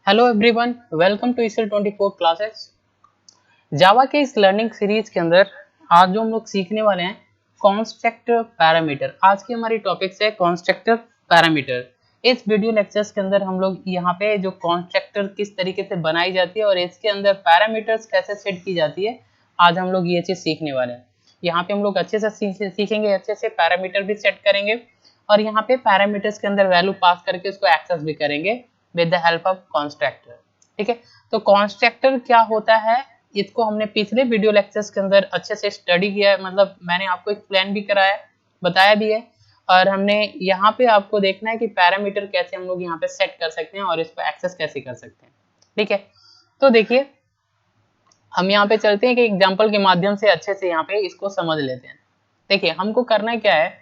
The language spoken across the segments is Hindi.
Hello everyone, welcome to ECL 24 classes. Java के इस लर्निंग सीरीज के अंदर आज जो हम लोग सीखने वाले हैं कॉन्स्ट्रक्टर पैरामीटर। आज की हमारी टॉपिक्स है कॉन्स्ट्रक्टर पैरामीटर। इस वीडियो लेक्चर्स के अंदर हम लोग यहाँ पे जो कॉन्स्ट्रक्टर किस तरीके से बनाई जाती है और इसके अंदर पैरामीटर्स कैसे सेट की जाती है, आज हम लोग ये चीज़ सीखने वाले हैं। यहाँ पे हम लोग अच्छे से सीखेंगे, अच्छे से पैरामीटर भी सेट करेंगे और यहाँ पे पैरामीटर्स के अंदर वैल्यू पास करके उसको एक्सेस भी करेंगे with the help of constructor. ठीक है, तो कॉन्स्ट्रक्टर क्या होता है इसको हमने पिछले वीडियो लेक्चर्स के अंदर अच्छे से स्टडी किया है, मतलब मैंने आपको एक्सप्लेन भी कराया, बताया भी है। और हमने यहाँ पे आपको देखना है कि पैरामीटर कैसे हम लोग यहाँ पे सेट कर सकते हैं और इसको एक्सेस कैसे कर सकते हैं। ठीक है, तो देखिए हम यहाँ पे चलते हैं कि एग्जाम्पल के माध्यम से अच्छे से यहाँ पे इसको समझ लेते हैं। देखिए हमको करना क्या है,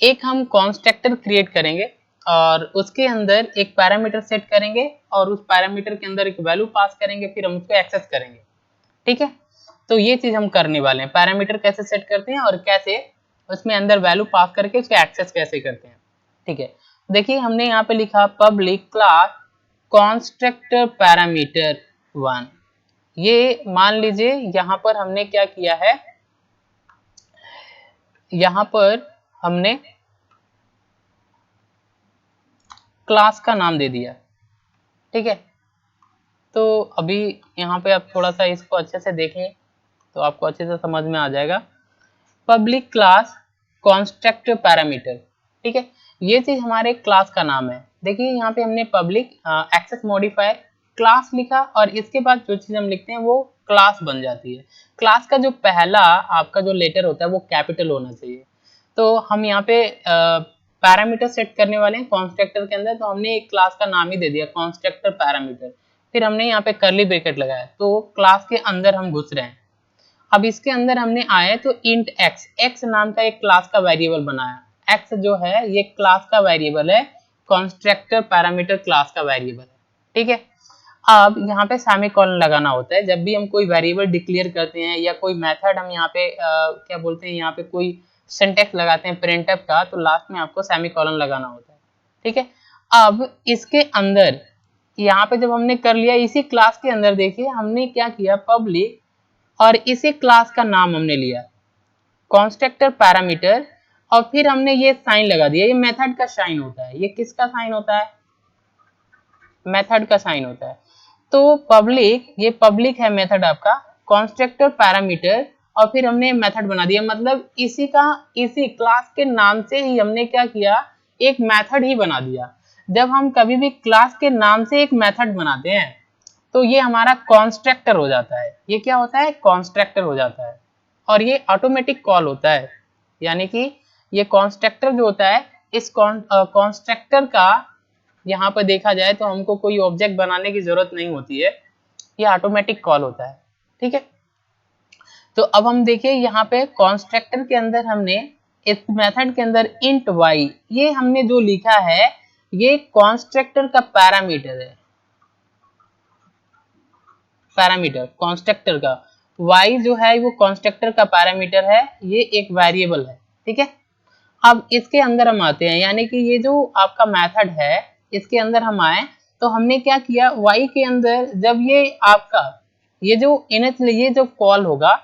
एक हम कॉन्स्ट्रक्टर क्रिएट करेंगे और उसके अंदर एक पैरामीटर सेट करेंगे और उस पैरामीटर के अंदर एक वैल्यू पास करेंगे, फिर हम उसको एक्सेस करेंगे। ठीक है, तो ये चीज हम करने वाले हैं, पैरामीटर कैसे सेट करते हैं और कैसे उसमें अंदर वैल्यू पास करके उसको एक्सेस कैसे करते हैं। ठीक है, देखिए हमने यहाँ पे लिखा पब्लिक क्लास कॉन्स्ट्रक्टर पैरामीटर 1। ये मान लीजिए यहाँ पर हमने क्या किया है, यहाँ पर हमने क्लास का नाम दे दिया। ठीक है, तो अभी यहाँ पे आप थोड़ा सा इसको अच्छे से देखें तो आपको अच्छे से समझ में आ जाएगा। पब्लिक क्लास कॉन्स्ट्रक्टर पैरामीटर, ठीक है, ये चीज हमारे क्लास का नाम है। देखिए यहाँ पे हमने पब्लिक एक्सेस मॉडिफायर क्लास लिखा और इसके बाद जो चीज हम लिखते हैं वो क्लास बन जाती है। क्लास का जो पहला आपका जो लेटर होता है वो कैपिटल होना चाहिए। तो हम यहाँ पे पैरामीटर सेट करने वाले हैं कॉन्स्ट्रक्टर के अंदर, तो हमने एक क्लास का नाम ही दे दिया कॉन्स्ट्रक्टर पैरामीटर। फिर हमने यहाँ पे कर्ली ब्रैकेट लगाया, तो क्लास के अंदर हम घुस रहे हैं। अब इसके अंदर हमने आए तो इंट एक्स नाम का एक क्लास का वेरिएबल बनाया। एक्स जो है ये क्लास का वेरिएबल है, कॉन्स्ट्रक्टर पैरामीटर क्लास का वेरिएबल है। ठीक है, अब यहाँ पे सेमीकोलन लगाना होता है जब भी हम कोई वेरिएबल डिक्लेयर करते हैं या कोई मेथड हम यहाँ पे क्या बोलते हैं, यहाँ पे कोई सिंटैक्स लगाते हैं प्रिंटफ का, तो लास्ट में आपको सेमीकोलन लगाना होता है। ठीक है, अब इसके अंदर यहाँ पे जब हमने कर लिया, इसी क्लास के अंदर देखिए हमने क्या किया, पब्लिक और इसी क्लास का नाम हमने लिया कॉन्स्ट्रक्टर पैरामीटर और फिर हमने ये साइन लगा दिया। ये मेथड का साइन होता है, ये किसका साइन होता है, मेथड का साइन होता है। तो पब्लिक, ये पब्लिक है मेथड आपका कॉन्स्ट्रक्टर पैरामीटर और फिर हमने मेथड बना दिया, मतलब इसी क्लास के नाम से ही हमने क्या किया, एक मेथड ही बना दिया। जब हम कभी भी क्लास के नाम से एक मेथड बनाते हैं तो ये हमारा कॉन्स्ट्रक्टर हो जाता है। ये क्या होता है, कॉन्स्ट्रक्टर हो जाता है और ये ऑटोमेटिक कॉल होता है। यानी कि ये कॉन्स्ट्रक्टर जो होता है, इस कॉन्स्ट्रक्टर का यहाँ पर देखा जाए तो हमको कोई ऑब्जेक्ट बनाने की जरूरत नहीं होती है, ये ऑटोमेटिक कॉल होता है। ठीक है, तो अब हम देखिए यहाँ पे कॉन्स्ट्रक्टर के अंदर हमने इस मेथड के अंदर इंट वाई, ये हमने जो लिखा है ये कॉन्स्ट्रक्टर का पैरामीटर है, पैरामीटर कॉन्स्ट्रक्टर का y जो है वो कॉन्स्ट्रक्टर का पैरामीटर है, ये एक वेरिएबल है। ठीक है, अब इसके अंदर हम आते हैं, यानी कि ये जो आपका मेथड है इसके अंदर हम आए तो हमने क्या किया, y के अंदर जब ये आपका ये जो इनिशियल ये जो कॉल होगा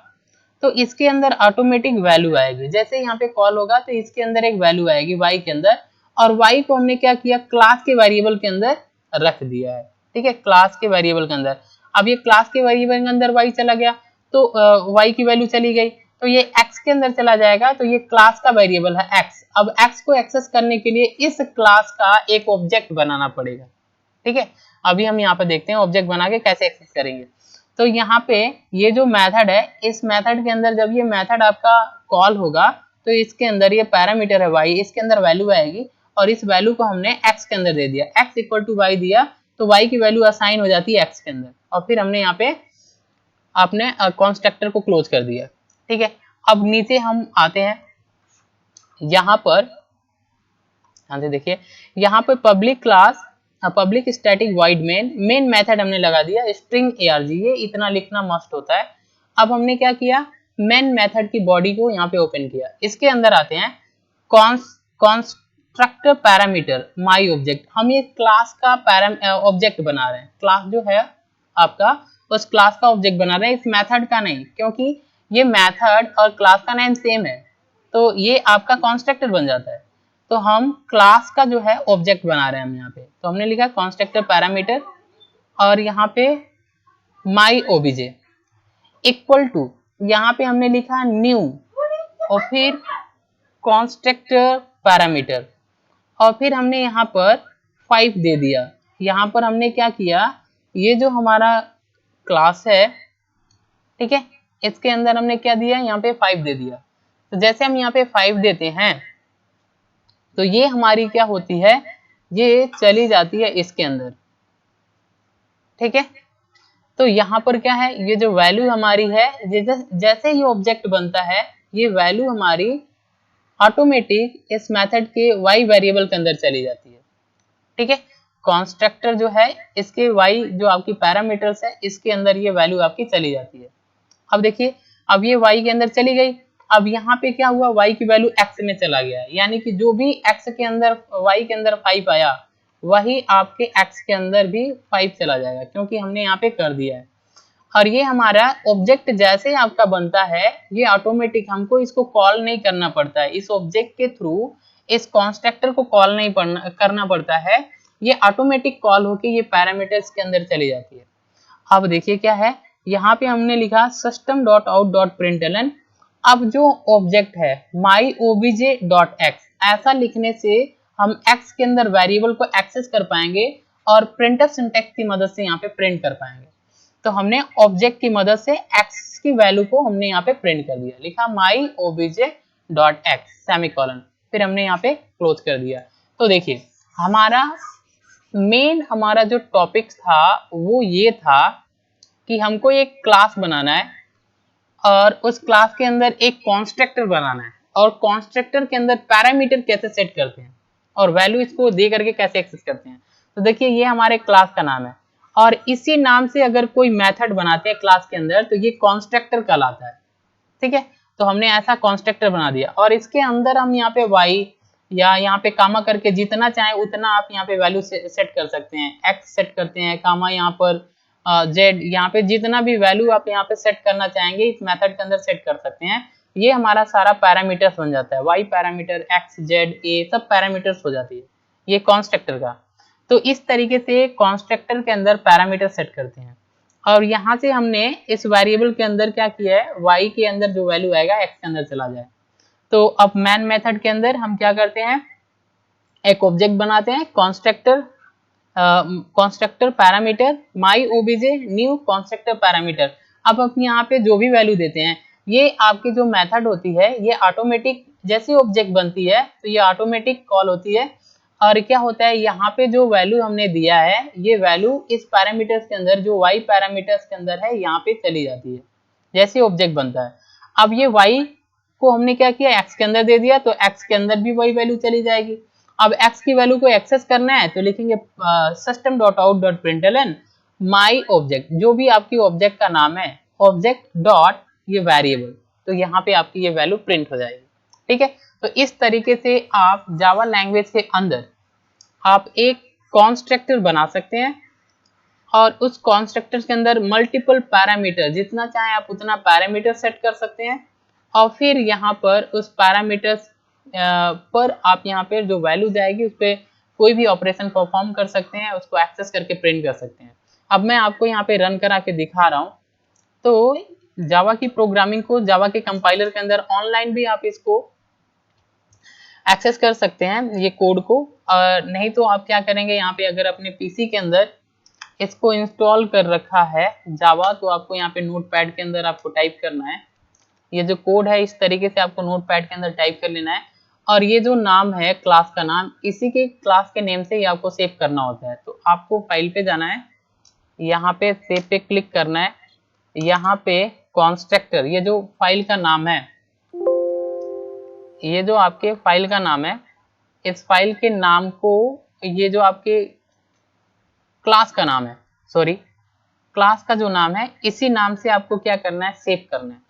तो इसके अंदर ऑटोमेटिक वैल्यू आएगी। जैसे यहाँ पे कॉल होगा तो इसके अंदर एक वैल्यू आएगी y के अंदर, और y को हमने क्या किया, क्लास के वेरिएबल के अंदर रख दिया है। ठीक है, क्लास के वेरिएबल के अंदर। अब ये क्लास के वेरिएबल के अंदर y चला गया तो y की वैल्यू चली गई तो ये x के अंदर चला जाएगा, तो ये क्लास का वेरिएबल है x। अब x को एक्सेस करने के लिए इस क्लास का एक ऑब्जेक्ट बनाना पड़ेगा। ठीक है, अभी हम यहाँ पे देखते हैं ऑब्जेक्ट बना के कैसे एक्सेस करेंगे। तो यहाँ पे ये जो मेथड है, इस मेथड के अंदर जब ये मेथड आपका कॉल होगा तो इसके अंदर ये पैरामीटर है y, इसके अंदर वैल्यू आएगी और इस वैल्यू को हमने x के अंदर दे दिया, x इक्वल टू y दिया तो y की वैल्यू असाइन हो जाती है x के अंदर और फिर हमने यहाँ पे आपने कॉन्स्ट्रक्टर को क्लोज कर दिया। ठीक है, अब नीचे हम आते हैं, यहाँ पर यहाँ से देखिए यहाँ पे public class public static wide main method हमने लगा दिया स्ट्रिंग arg, ये इतना लिखना मस्ट होता है। अब हमने क्या किया, मेन मेथड की बॉडी को यहाँ पे ओपन किया। इसके अंदर आते हैं कंस्ट्रक्टर पैरामीटर माई ऑब्जेक्ट, हम ये क्लास का ऑब्जेक्ट बना रहे हैं, क्लास जो है आपका उस क्लास का ऑब्जेक्ट बना रहे हैं, इस मेथड का नहीं, क्योंकि ये मेथड और क्लास का नेम सेम है तो ये आपका कंस्ट्रक्टर बन जाता है। तो हम क्लास का जो है ऑब्जेक्ट बना रहे हैं हम यहाँ पे, तो हमने लिखा कंस्ट्रक्टर पैरामीटर और यहाँ पे माई ओबीजे इक्वल टू, यहाँ पे हमने लिखा न्यू और फिर कंस्ट्रक्टर पैरामीटर और फिर हमने यहाँ पर 5 दे दिया। यहाँ पर हमने क्या किया, ये जो हमारा क्लास है, ठीक है, इसके अंदर हमने क्या दिया, यहाँ पे 5 दे दिया। तो जैसे हम यहाँ पे 5 देते हैं तो ये हमारी क्या होती है, ये चली जाती है इसके अंदर, ठीक है। तो यहाँ पर क्या है, ये जो वैल्यू हमारी है, जैसे ही ऑब्जेक्ट बनता है ये वैल्यू हमारी ऑटोमेटिक इस मेथड के y वेरिएबल के अंदर चली जाती है, ठीक है। कंस्ट्रक्टर जो है इसके y जो आपकी पैरामीटर्स है इसके अंदर ये वैल्यू आपकी चली जाती है। अब देखिए, अब ये y के अंदर चली गई, अब यहाँ पे क्या हुआ, y की वैल्यू x में चला गया, यानी कि जो भी x के अंदर y के अंदर 5 आया वही आपके x के अंदर भी 5 चला जाएगा, क्योंकि हमने यहाँ पे कर दिया है। और ये हमारा ऑब्जेक्ट जैसे ही आपका बनता है ये ऑटोमेटिक, हमको इसको कॉल नहीं करना पड़ता है, इस ऑब्जेक्ट के थ्रू इस कंस्ट्रक्टर को कॉल नहीं करना पड़ता है, ये ऑटोमेटिक कॉल होके ये पैरामीटर्स के अंदर चली जाती है। अब देखिए क्या है, यहाँ पे हमने लिखा system.out.println, अब जो ऑब्जेक्ट है myobj.x, ऐसा लिखने से हम x के अंदर वेरिएबल को एक्सेस कर पाएंगे और प्रिंटफ सिंटैक्स की मदद से यहाँ पे प्रिंट कर पाएंगे। तो हमने ऑब्जेक्ट की मदद से x की वैल्यू को हमने यहाँ पे प्रिंट कर दिया, लिखा myobj.x सेमीकोलन, फिर हमने यहाँ पे क्लोज कर दिया। तो देखिए हमारा मेन हमारा जो टॉपिक था वो ये था कि हमको एक क्लास बनाना है और उस क्लास के अंदर एक कंस्ट्रक्टर बनाना है और कंस्ट्रक्टर के अंदर पैरामीटर कैसे सेट करते हैं और वैल्यू इसको दे करके कैसे एक्सेस करते हैं। तो देखिए ये हमारे क्लास का नाम है और इसी नाम से अगर कोई मेथड बनाते हैं क्लास के अंदर तो ये कंस्ट्रक्टर कहलाता है, ठीक है। तो हमने ऐसा कंस्ट्रक्टर बना दिया और इसके अंदर हम यहाँ पे y या यहाँ पे कामा करके जितना चाहे उतना आप यहाँ पे वैल्यू सेट कर सकते हैं, x सेट करते हैं, कामा यहाँ पर z, यहाँ पे जितना भी वैल्यू आप यहाँ पे सेट करना चाहेंगे इस मेथड के अंदर सेट कर सकते हैं। ये हमारा सारा पैरामीटर्स बन जाता है, y parameter, x, z, a सब पैरामीटर्स हो जाती है ये कंस्ट्रक्टर का। तो इस तरीके से कंस्ट्रक्टर के अंदर पैरामीटर सेट करते हैं और यहाँ से हमने इस वेरिएबल के अंदर क्या किया है, y के अंदर जो वैल्यू आएगा x के अंदर चला जाए। तो अब मैन मेथड के अंदर हम क्या करते हैं, एक ऑब्जेक्ट बनाते हैं कंस्ट्रक्टर पैरामीटर माई ओबीजे न्यू कंस्ट्रक्टर पैरामीटर। अब हम यहाँ पे जो भी वैल्यू देते हैं ये आपकी जो मेथड होती है ये ऑटोमेटिक, जैसे ऑब्जेक्ट बनती है तो ये ऑटोमेटिक कॉल होती है और क्या होता है, यहाँ पे जो वैल्यू हमने दिया है ये वैल्यू इस पैरामीटर्स के अंदर जो y पैरामीटर्स के अंदर है यहाँ पे चली जाती है जैसे ऑब्जेक्ट बनता है। अब ये y को हमने क्या किया, x के अंदर दे दिया तो x के अंदर भी वही वैल्यू चली जाएगी। अब x की वैल्यू को एक्सेस करना है तो लिखेंगे system.out.println माई ऑब्जेक्ट, जो भी आपकी ऑब्जेक्ट का नाम है ऑब्जेक्ट डॉट ये वेरिएबल, तो यहाँ पे आपकी ये वैल्यू प्रिंट हो जाएगी, ठीक है। तो इस तरीके से आप जावा लैंग्वेज के अंदर आप एक कंस्ट्रक्टर बना सकते हैं और उस कंस्ट्रक्टर के अंदर मल्टीपल पैरामीटर, जितना चाहे आप उतना पैरामीटर सेट कर सकते हैं और फिर यहाँ पर उस पैरामीटर्स पर आप यहाँ पे जो वैल्यू जाएगी उस पर कोई भी ऑपरेशन परफॉर्म कर सकते हैं, उसको एक्सेस करके प्रिंट कर सकते हैं। अब मैं आपको यहाँ पे रन करा के दिखा रहा हूँ। तो जावा की प्रोग्रामिंग को जावा के कंपाइलर के अंदर ऑनलाइन भी आप इसको एक्सेस कर सकते हैं ये कोड को, नहीं तो आप क्या करेंगे, यहाँ पे अगर अपने पीसी के अंदर इसको इंस्टॉल कर रखा है जावा तो आपको यहाँ पे नोटपैड के अंदर आपको टाइप करना है ये जो कोड है, इस तरीके से आपको नोटपैड के अंदर टाइप कर लेना है और ये जो नाम है क्लास का नाम, इसी के क्लास के नेम से ही आपको सेव करना होता है। तो आपको फाइल पे जाना है, यहाँ पे सेव पे क्लिक करना है, यहाँ पे कंस्ट्रक्टर, ये जो फाइल का नाम है, ये जो आपके फाइल का नाम है, इस फाइल के नाम को, ये जो आपके क्लास का नाम है, सॉरी क्लास का जो नाम है इसी नाम से आपको क्या करना है, सेव करना है।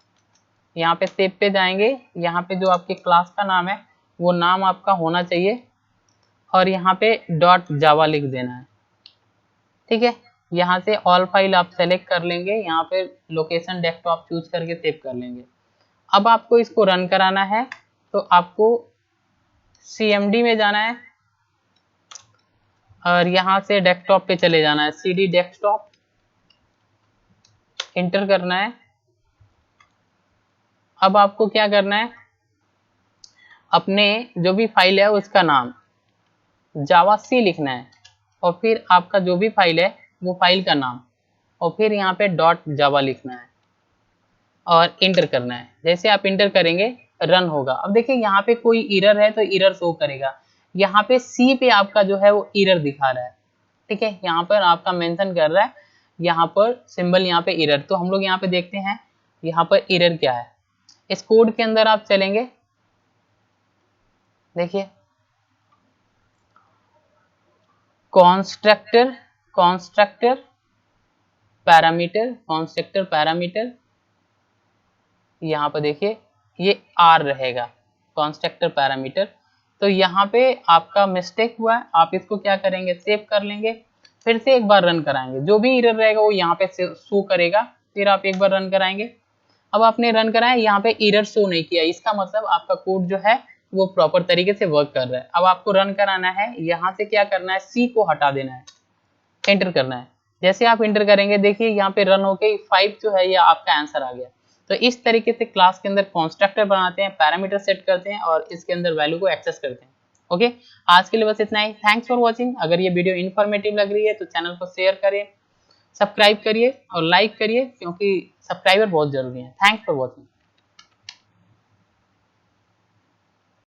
यहाँ पे सेव पे जाएंगे, यहाँ पे जो आपके क्लास का नाम है वो नाम आपका होना चाहिए, और यहाँ पे डॉट जावा लिख देना है। ठीक है, यहाँ से ऑल फाइल आप सेलेक्ट कर लेंगे, यहाँ पे लोकेशन डेस्कटॉप चूज करके सेव कर लेंगे। अब आपको इसको रन कराना है तो आपको CMD में जाना है और यहाँ से डेस्कटॉप पे चले जाना है, CD डेस्कटॉप इंटर करना है। अब आपको क्या करना है, अपने जो भी फाइल है उसका नाम जावा C लिखना है और फिर आपका जो भी फाइल है वो फाइल का नाम और फिर यहाँ पे डॉट जावा लिखना है और इंटर करना है। जैसे आप इंटर करेंगे रन होगा। अब देखिए यहाँ पे कोई एरर है तो एरर शो करेगा, यहाँ पे C पे आपका जो है वो एरर दिखा रहा है। ठीक है, यहाँ पर आपका मेंशन कर रहा है, यहाँ पर सिंबल यहाँ पे एरर। तो हम लोग यहाँ पे देखते हैं यहाँ पर एरर क्या है। इस कोड के अंदर आप चलेंगे, देखिए कॉन्स्ट्रक्टर पैरामीटर, यहाँ पर देखिए ये R रहेगा कॉन्स्ट्रक्टर पैरामीटर। तो यहाँ पे आपका मिस्टेक हुआ है, आप इसको क्या करेंगे, सेव कर लेंगे, फिर से एक बार रन कराएंगे, जो भी एरर रहेगा वो यहाँ पे शो करेगा, फिर आप एक बार रन कराएंगे। अब आपने रन कराया, यहाँ पे एरर शो नहीं किया, इसका मतलब आपका कोड जो है वो प्रॉपर तरीके से वर्क कर रहा है। अब आपको रन कराना है, यहाँ से क्या करना है, C को हटा देना है, एंटर करना है। जैसे आप एंटर करेंगे देखिए यहाँ पे रन होके 5 जो है ये आपका आंसर आ गया। तो इस तरीके से क्लास के अंदर कॉन्स्ट्रक्टर बनाते हैं, पैरामीटर सेट करते हैं और इसके अंदर वैल्यू को एक्सेस करते हैं। ओके, आज के लिए बस इतना ही। Thanks for watching. अगर ये वीडियो इन्फॉर्मेटिव लग रही है तो चैनल को शेयर करिए, सब्सक्राइब करिए और लाइक करिए, क्योंकि सब्सक्राइबर बहुत जरूरी है। Thanks for watching.